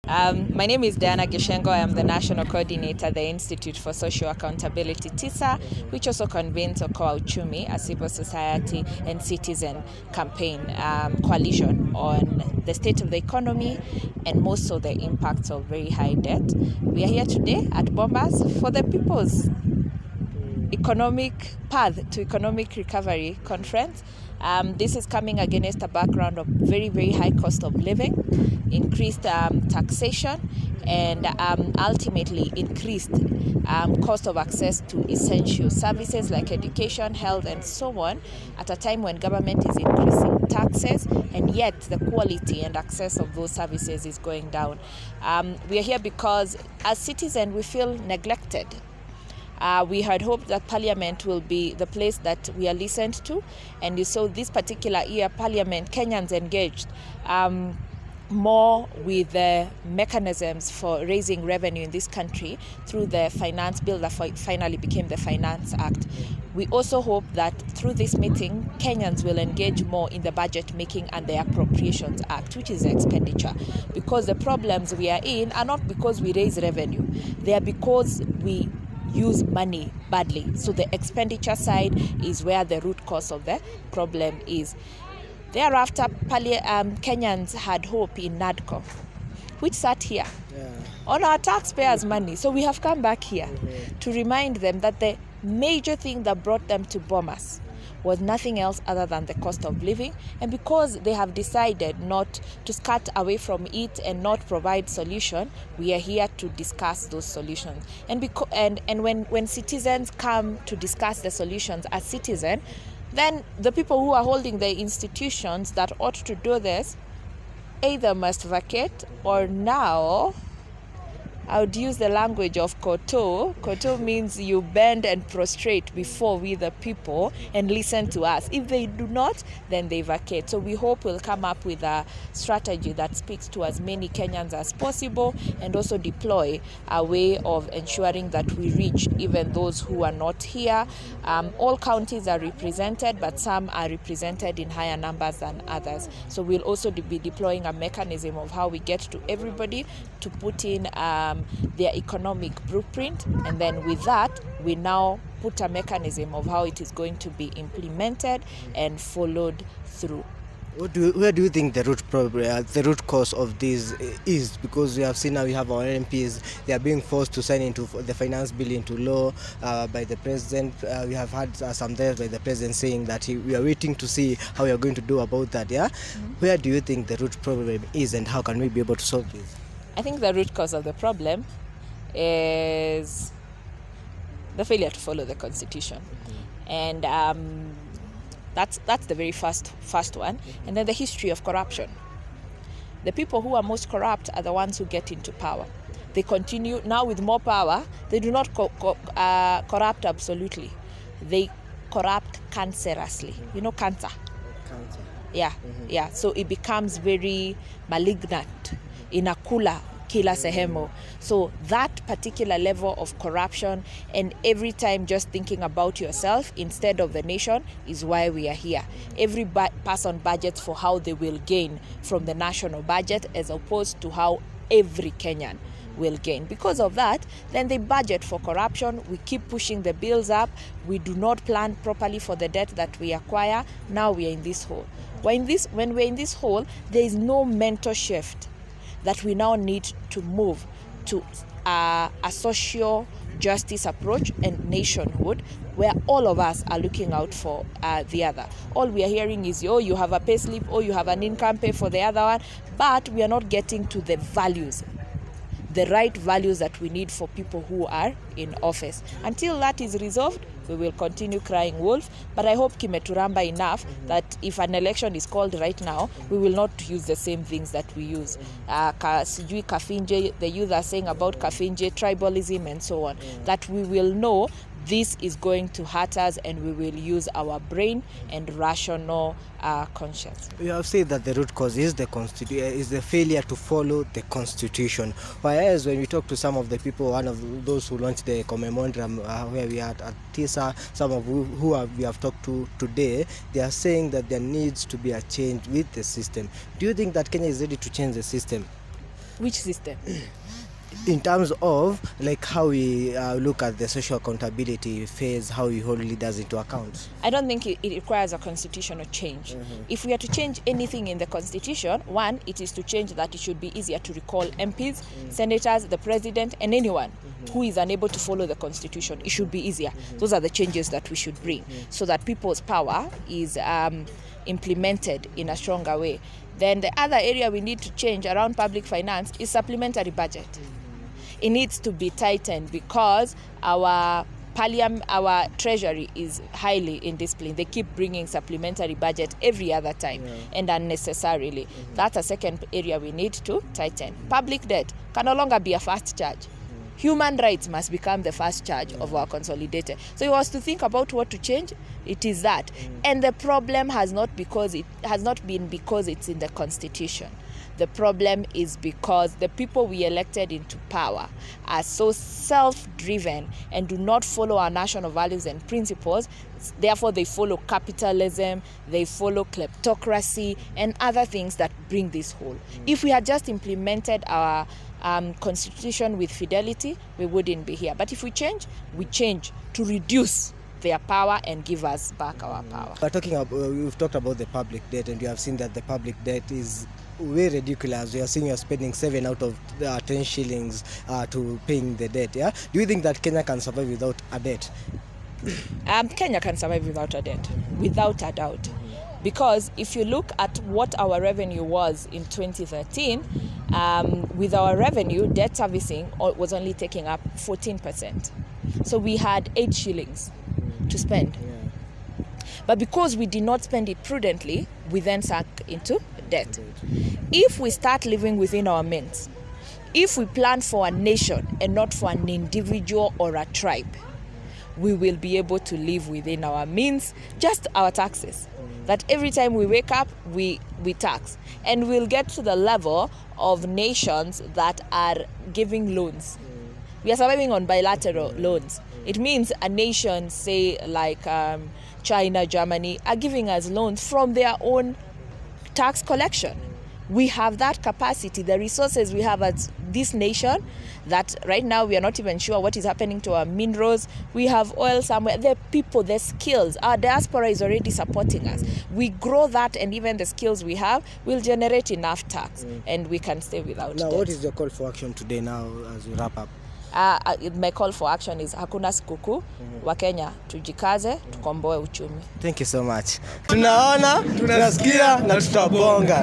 My name is Gichengo. I am the National Coordinator at the Institute for Social Accountability, TISA, which also convenes Okoa Uchumi, a civil society and citizen campaign coalition on the state of the economy and most of the impacts of very high debt. We are here today at Bombas for the People's Economic Path to Economic Recovery Conference. This is coming against a background of very, very high cost of living, increased taxation, and ultimately increased cost of access to essential services like education, health, and so on, at a time when government is increasing taxes, and yet the quality and access of those services is going down. We are here because as citizens we feel neglected. We had hoped that Parliament will be the place that we are listened to, and you saw this particular year Parliament, Kenyans engaged more with the mechanisms for raising revenue in this country through the finance bill that finally became the Finance Act. We also hope that through this meeting, Kenyans will engage more in the budget making and the Appropriations Act, which is expenditure, because the problems we are in are not because we raise revenue, they are because we use money badly. So the expenditure side is where the root cause of the problem is. Thereafter, Kenyans had hope in NADCO, which sat here on our taxpayers' money. So we have come back here to remind them that the major thing that brought them to Bomas was nothing else other than the cost of living, and because they have decided not to skirt away from it and not provide solution, we are here to discuss those solutions. And when citizens come to discuss the solutions as citizens, then the people who are holding the institutions that ought to do this either must vacate, or now I would use the language of koto. Koto means you bend and prostrate before we the people and listen to us. If they do not, then they vacate. So we hope we'll come up with a strategy that speaks to as many Kenyans as possible, and also deploy a way of ensuring that we reach even those who are not here. All counties are represented, but some are represented in higher numbers than others. So we'll also be deploying a mechanism of how we get to everybody to put in their economic blueprint, and then with that we now put a mechanism of how it is going to be implemented and followed through. Where do you think the root cause of this is? Because we have seen now we have our MPs, they are being forced to sign into the finance bill into law by the president. We have had some days by the president saying that we are waiting to see how we are going to do about that. Where do you think the root problem is, and how can we be able to solve this? I think the root cause of the problem is the failure to follow the Constitution. And that's the very first one. And then the history of corruption. The people who are most corrupt are the ones who get into power. They continue now with more power. They do not corrupt absolutely. They corrupt cancerously. You know cancer? Cancer. Yeah. So it becomes very malignant. Inakula kila sehemu. So that particular level of corruption, and every time just thinking about yourself instead of the nation, is why we are here. Every person budgets for how they will gain from the national budget, as opposed to how every Kenyan will gain. Because of that, then they budget for corruption. We keep pushing the bills up. We do not plan properly for the debt that we acquire. Now we are in this hole. When we're in this hole, there is no mental shift that we now need to move to a social justice approach and nationhood, where all of us are looking out for the other. All we are hearing is, you have a pay slip, you have an income pay for the other one, but we are not getting to the values, the right values that we need for people who are in office. Until that is resolved, we will continue crying wolf. But I hope kimeturamba enough that if an election is called right now, we will not use the same things that we use. Sijui kafinje, the youth are saying about kafinje, tribalism and so on, that we will know this is going to hurt us, and we will use our brain and rational conscience. You have said that the root cause is the failure to follow the Constitution. Whereas when we talk to some of the people, one of those who launched the commemoratum where we are at TISA, some of we have talked to today, they are saying that there needs to be a change with the system. Do you think that Kenya is ready to change the system? Which system? In terms of like how we look at the social accountability phase, how we hold leaders into account. I don't think it requires a constitutional change. If we are to change anything in the constitution, one, it is to change that it should be easier to recall MPs, senators, the president, and anyone who is unable to follow the constitution. It should be easier. Those are the changes that we should bring so that people's power is implemented in a stronger way. Then the other area we need to change around public finance is supplementary budget. It needs to be tightened because our treasury is highly indisciplined. They keep bringing supplementary budget every other time and unnecessarily. That's a second area we need to tighten. Public debt can no longer be a first charge. Human rights must become the first charge of our consolidated. So if I was to think about what to change, it is that. And the problem has not been because it's in the constitution. The problem is because the people we elected into power are so self-driven and do not follow our national values and principles. Therefore, they follow capitalism, they follow kleptocracy, and other things that bring this whole. If we had just implemented our constitution with fidelity, we wouldn't be here. But if we change to reduce their power and give us back our power. We've talked about the public debt, and you have seen that the public debt is way ridiculous. We are seeing you're spending 7 out of 10 shillings to paying the debt. Yeah, do you think that Kenya can survive without a debt? Kenya can survive without a debt, without a doubt. Because if you look at what our revenue was in 2013, with our revenue, debt servicing was only taking up 14%. So we had 8 shillings to spend. But because we did not spend it prudently, we then sank into debt. If we start living within our means, if we plan for a nation and not for an individual or a tribe, we will be able to live within our means, just our taxes. That every time we wake up, we tax. And we'll get to the level of nations that are giving loans. We are surviving on bilateral loans. It means a nation, say like China, Germany, are giving us loans from their own tax collection. We have that capacity, the resources we have at this nation, that right now we are not even sure what is happening to our minerals. We have oil somewhere. The people, the skills, our diaspora is already supporting us. We grow that, and even the skills we have will generate enough tax, and we can stay without Now, debt. what is your call for action today now as we wrap up? My call for action is hakuna sikukuu, Wakenya tujikaze, tukomboe uchumi. Thank you so much. Tunaona, tunasikia na tutabonga.